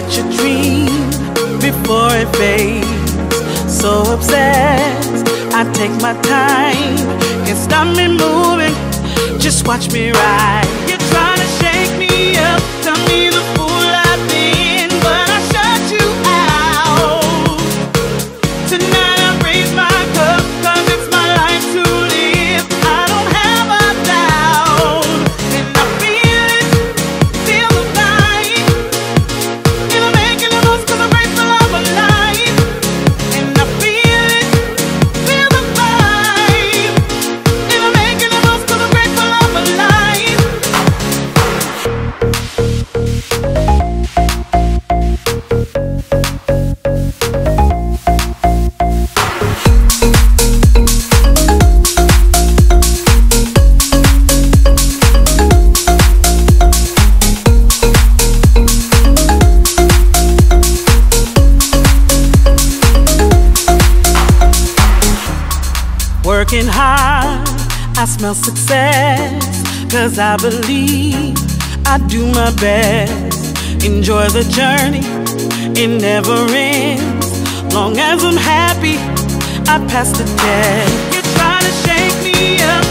catch a dream before it fades. So obsessed, I take my time. Can't stop me moving, just watch me ride. You're trying to shake me up, tell me the fool I've been, but I shut you out. Tonight I raise my cup, 'cause it's my life to live. I don't have a doubt, and I feel it, feel the vibe. And I'm making the most 'cause I'm grateful of my life. And I feel it, feel the vibe. And I'm making the most 'cause I'm grateful of my life. Working hard, I smell success, 'cause I believe I do my best. Enjoy the journey, it never ends. Long as I'm happy, I pass the test. You're trying to shake me up,